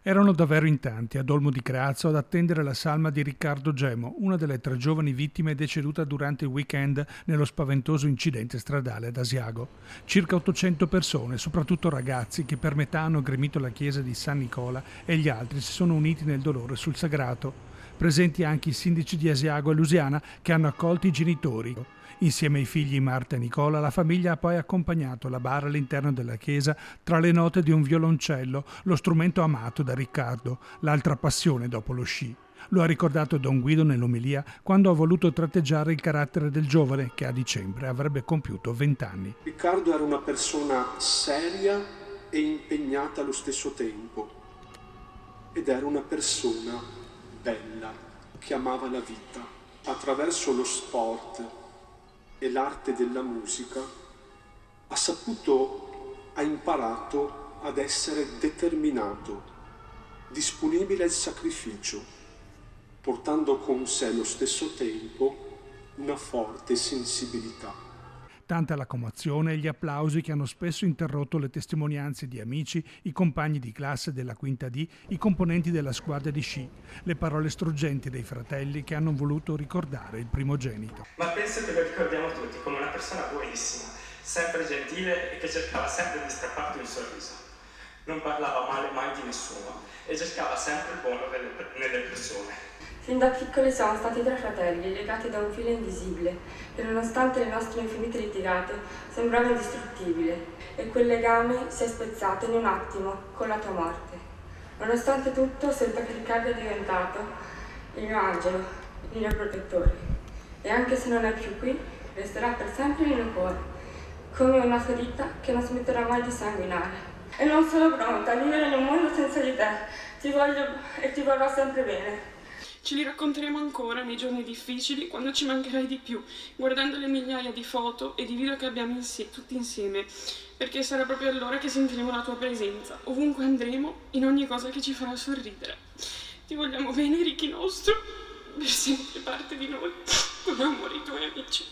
Erano davvero in tanti ad Olmo di Crazzo ad attendere la salma di Riccardo Gemo, una delle 3 giovani vittime deceduta durante il weekend nello spaventoso incidente stradale ad Asiago. Circa 800 persone, soprattutto ragazzi, che per metà hanno gremito la chiesa di San Nicola e gli altri si sono uniti nel dolore sul sagrato. Presenti anche i sindaci di Asiago e Lusiana che hanno accolto i genitori. Insieme ai figli Marta e Nicola, la famiglia ha poi accompagnato la bara all'interno della chiesa tra le note di un violoncello, lo strumento amato da Riccardo, l'altra passione dopo lo sci. Lo ha ricordato Don Guido nell'omelia quando ha voluto tratteggiare il carattere del giovane che a dicembre avrebbe compiuto 20 anni. Riccardo era una persona seria e impegnata allo stesso tempo ed era una persona bella che amava la vita. Attraverso lo sport e l'arte della musica ha imparato ad essere determinato, disponibile al sacrificio, portando con sé allo stesso tempo una forte sensibilità. Tanta la commozione e gli applausi che hanno spesso interrotto le testimonianze di amici, i compagni di classe della quinta D, i componenti della squadra di sci, le parole struggenti dei fratelli che hanno voluto ricordare il primogenito. Ma penso che lo ricordiamo tutti come una persona buonissima, sempre gentile e che cercava sempre di strapparti un sorriso. Non parlava male mai di nessuno e cercava sempre il buono nelle persone. Fin da piccoli siamo stati 3 fratelli, legati da un filo invisibile, che nonostante le nostre infinite litigate sembrava indistruttibile, e quel legame si è spezzato in un attimo con la tua morte. Nonostante tutto, sento che Riccardo è diventato il mio angelo, il mio protettore, e anche se non è più qui, resterà per sempre nel mio cuore, come una ferita che non smetterà mai di sanguinare. E non sono pronta a vivere in un mondo senza di te, ti voglio e ti vorrò sempre bene. Ce li racconteremo ancora nei giorni difficili, quando ci mancherai di più, guardando le migliaia di foto e di video che abbiamo tutti insieme, perché sarà proprio allora che sentiremo la tua presenza, ovunque andremo, in ogni cosa che ci farà sorridere. Ti vogliamo bene, Ricky nostro, per sempre parte di noi, come amore i tuoi amici.